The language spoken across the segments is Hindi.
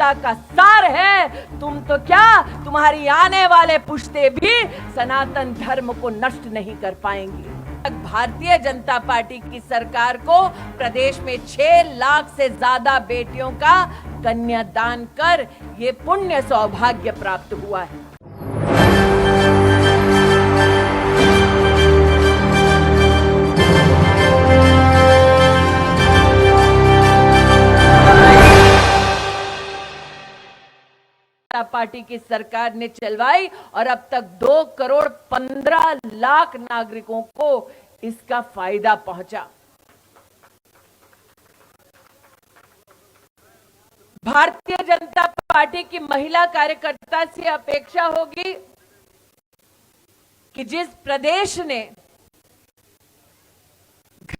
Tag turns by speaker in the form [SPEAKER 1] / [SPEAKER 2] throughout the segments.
[SPEAKER 1] जनता का सार है। तुम तो क्या, तुम्हारी आने वाले पुश्ते भी सनातन धर्म को नष्ट नहीं कर पाएंगी। भारतीय जनता पार्टी की सरकार को प्रदेश में 6 लाख से ज्यादा बेटियों का कन्यादान कर ये पुण्य सौभाग्य प्राप्त हुआ है। पार्टी की सरकार ने चलवाई और अब तक 2 करोड़ 15 लाख नागरिकों को इसका फायदा पहुंचा। भारतीय जनता पार्टी की महिला कार्यकर्ता से अपेक्षा होगी कि जिस प्रदेश ने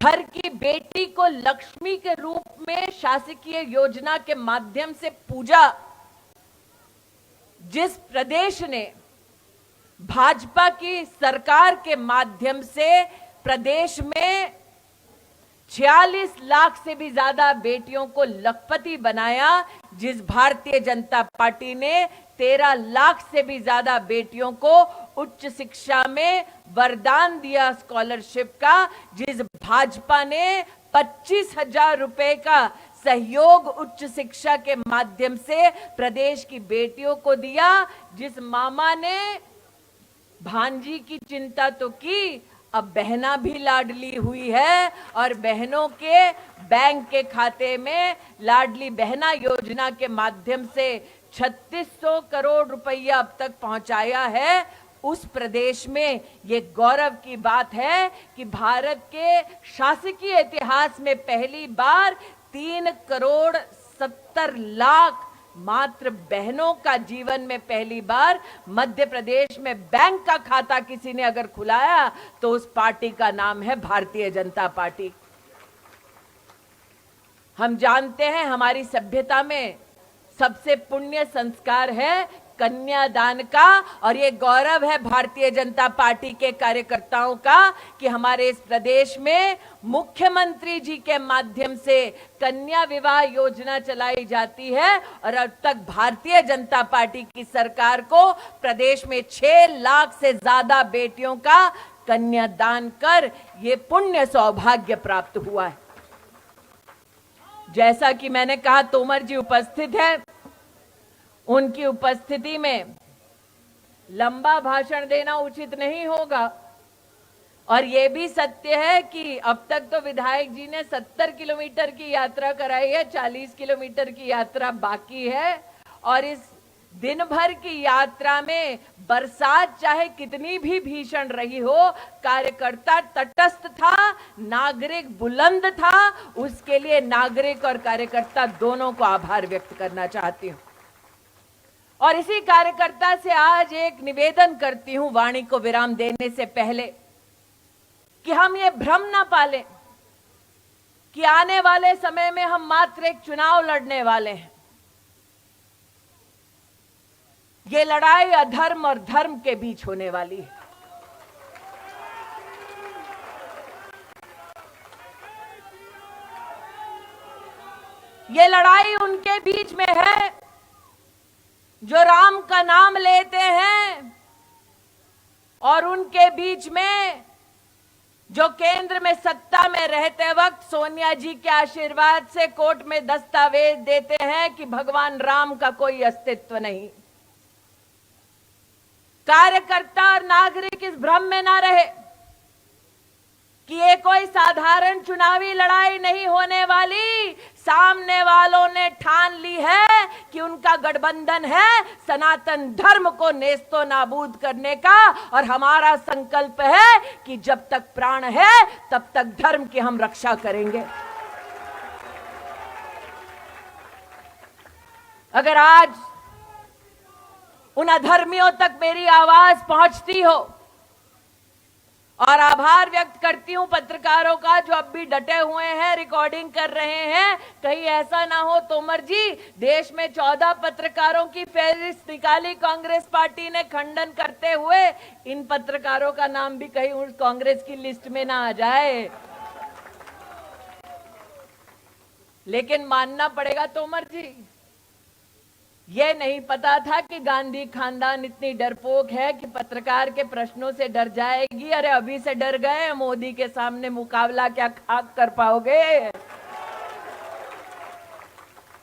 [SPEAKER 1] घर की बेटी को लक्ष्मी के रूप में शासकीय योजना के माध्यम से पूजा, जिस प्रदेश ने भाजपा की सरकार के माध्यम से प्रदेश में 46 लाख से भी ज्यादा बेटियों को लखपति बनाया, जिस भारतीय जनता पार्टी ने 13 लाख से भी ज्यादा बेटियों को उच्च शिक्षा में वरदान दिया स्कॉलरशिप का, जिस भाजपा ने 25,000 रुपए का सहयोग उच्च शिक्षा के माध्यम से प्रदेश की बेटियों को दिया, जिस मामा ने भांजी की चिंता तो की, अब बहना भी लाडली हुई है और बहनों के बैंक के खाते में लाडली बहना योजना के माध्यम से 3600 करोड़ रुपया अब तक पहुंचाया है। उस प्रदेश में ये गौरव की बात है कि भारत के शासकीय इतिहास में पहली बार 3 करोड़ 70 लाख मात्र बहनों का जीवन में पहली बार मध्य प्रदेश में बैंक का खाता किसी ने अगर खुलाया तो उस पार्टी का नाम है भारतीय जनता पार्टी। हम जानते हैं हमारी सभ्यता में सबसे पुण्य संस्कार है कन्यादान का, और ये गौरव है भारतीय जनता पार्टी के कार्यकर्ताओं का कि हमारे इस प्रदेश में मुख्यमंत्री जी के माध्यम से कन्या विवाह योजना चलाई जाती है और अब तक भारतीय जनता पार्टी की सरकार को प्रदेश में 6 लाख से ज्यादा बेटियों का कन्यादान कर ये पुण्य सौभाग्य प्राप्त हुआ है। जैसा कि मैंने कहा, तोमर जी उपस्थित हैं, उनकी उपस्थिति में लंबा भाषण देना उचित नहीं होगा। और यह भी सत्य है कि अब तक तो विधायक जी ने 70 किलोमीटर की यात्रा कराई है, 40 किलोमीटर की यात्रा बाकी है। और इस दिन भर की यात्रा में बरसात चाहे कितनी भी भीषण रही हो, कार्यकर्ता तटस्थ था, नागरिक बुलंद था। उसके लिए नागरिक और कार्यकर्ता दोनों को आभार व्यक्त करना चाहती हूं। और इसी कार्यकर्ता से आज एक निवेदन करती हूं वाणी को विराम देने से पहले कि हम ये भ्रम ना पालें कि आने वाले समय में हम मात्र एक चुनाव लड़ने वाले हैं। ये लड़ाई अधर्म और धर्म के बीच होने वाली है। ये लड़ाई उनके बीच में है जो राम का नाम लेते हैं और उनके बीच में जो केंद्र में सत्ता में रहते वक्त सोनिया जी के आशीर्वाद से कोर्ट में दस्तावेज देते हैं कि भगवान राम का कोई अस्तित्व नहीं। कार्यकर्ता और नागरिक इस भ्रम में ना रहे कि ये कोई साधारण चुनावी लड़ाई नहीं होने वाली। सामने वालों ने ठान ली है कि उनका गठबंधन है सनातन धर्म को नेस्तो नाबूद करने का, और हमारा संकल्प है कि जब तक प्राण है तब तक धर्म की हम रक्षा करेंगे। अगर आज उन अधर्मियों तक मेरी आवाज पहुंचती हो, और आभार व्यक्त करती हूं पत्रकारों का जो अब भी डटे हुए हैं, रिकॉर्डिंग कर रहे हैं। कहीं ऐसा ना हो तोमर जी, देश में 14 पत्रकारों की फहरिस्त निकाली कांग्रेस पार्टी ने, खंडन करते हुए इन पत्रकारों का नाम भी कहीं उस कांग्रेस की लिस्ट में ना आ जाए। लेकिन मानना पड़ेगा तोमर जी ये नहीं पता था कि गांधी खानदान इतनी डरपोक है कि पत्रकार के प्रश्नों से डर जाएगी। अरे अभी से डर गए, मोदी के सामने मुकाबला क्या खाक कर पाओगे।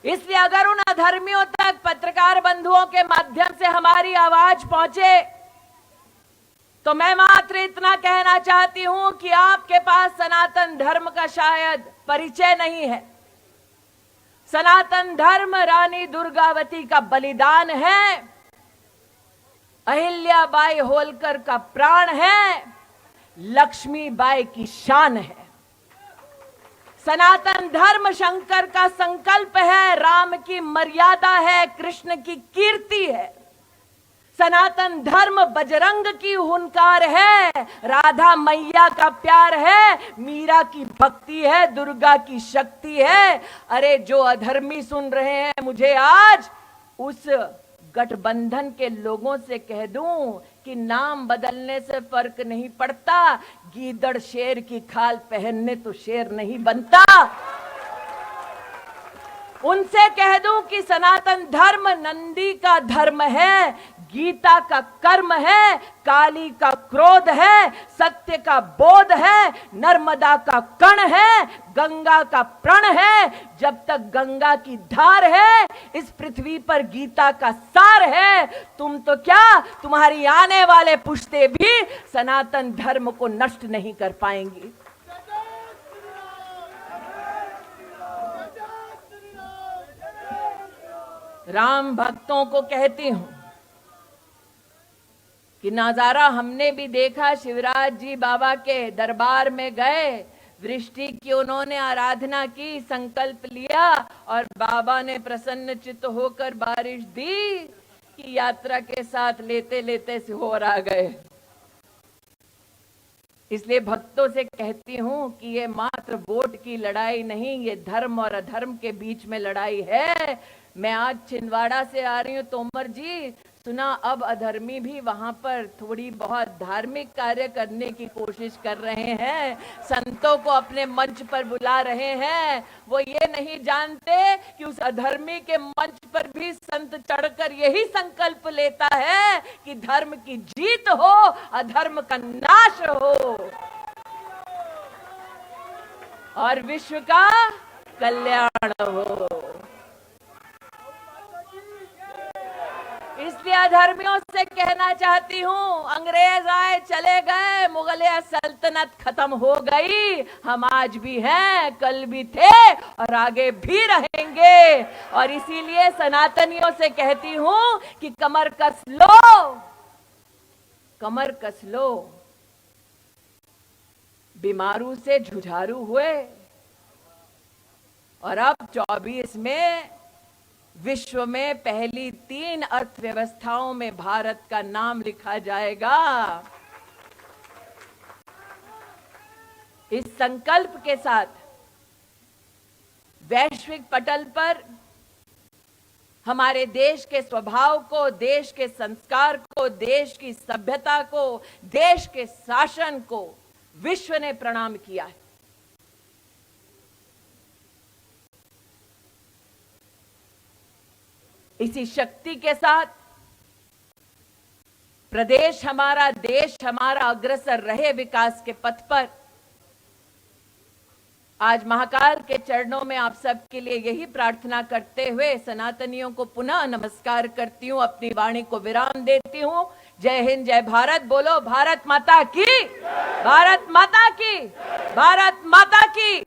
[SPEAKER 1] इसलिए अगर उन अधर्मियों तक पत्रकार बंधुओं के माध्यम से हमारी आवाज पहुंचे तो मैं मात्र इतना कहना चाहती हूं कि आपके पास सनातन धर्म का शायद परिचय नहीं है। सनातन धर्म रानी दुर्गावती का बलिदान है, अहिल्याबाई होलकर का प्राण है, लक्ष्मीबाई की शान है। सनातन धर्म शंकर का संकल्प है, राम की मर्यादा है, कृष्ण की कीर्ति है। सनातन धर्म बजरंग की हुंकार है, राधा मैया का प्यार है, मीरा की भक्ति है, दुर्गा की शक्ति है। अरे जो अधर्मी सुन रहे हैं, मुझे आज उस गठबंधन के लोगों से कह दूं कि नाम बदलने से फर्क नहीं पड़ता, गीदड़ शेर की खाल पहनने तो शेर नहीं बनता। उनसे कह दूं कि सनातन धर्म नंदी का धर्म है, गीता का कर्म है, काली का क्रोध है, सत्य का बोध है, नर्मदा का कण है, गंगा का प्रण है। जब तक गंगा की धार है, इस पृथ्वी पर गीता का सार है। तुम तो क्या, तुम्हारी आने वाले पुश्ते भी सनातन धर्म को नष्ट नहीं कर पाएंगी। राम भक्तों को कहती हूं कि नजारा हमने भी देखा। शिवराज जी बाबा के दरबार में गए, वृष्टि की उन्होंने आराधना की, संकल्प लिया और बाबा ने प्रसन्न चित्त होकर बारिश दी कि यात्रा के साथ लेते लेते सिहोर आ गए। इसलिए भक्तों से कहती हूं कि ये मात्र वोट की लड़ाई नहीं, ये धर्म और अधर्म के बीच में लड़ाई है। मैं आज छिंदवाड़ा से आ रही हूं, तोमर जी, सुना अब अधर्मी भी वहां पर थोड़ी बहुत धार्मिक कार्य करने की कोशिश कर रहे हैं, संतों को अपने मंच पर बुला रहे हैं। वो ये नहीं जानते कि उस अधर्मी के मंच पर भी संत चढ़कर यही संकल्प लेता है कि धर्म की जीत हो, अधर्म का नाश हो और विश्व का कल्याण हो। इसलिए अधर्मियों से कहना चाहती हूं, अंग्रेज आए चले गए, मुगलिया सल्तनत खत्म हो गई, हम आज भी हैं, कल भी थे और आगे भी रहेंगे। और इसीलिए सनातनियों से कहती हूं कि कमर कस लो, कमर कस लो। बीमारू से जुझारू हुए और अब 24 में विश्व में पहली 3 अर्थव्यवस्थाओं में भारत का नाम लिखा जाएगा। इस संकल्प के साथ वैश्विक पटल पर हमारे देश के स्वभाव को, देश के संस्कार को, देश की सभ्यता को, देश के शासन को विश्व ने प्रणाम किया है। इसी शक्ति के साथ प्रदेश हमारा, देश हमारा अग्रसर रहे विकास के पथ पर। आज महाकाल के चरणों में आप सबके लिए यही प्रार्थना करते हुए सनातनियों को पुनः नमस्कार करती हूं, अपनी वाणी को विराम देती हूं। जय हिंद, जय भारत। बोलो भारत माता की, भारत माता की, भारत माता की।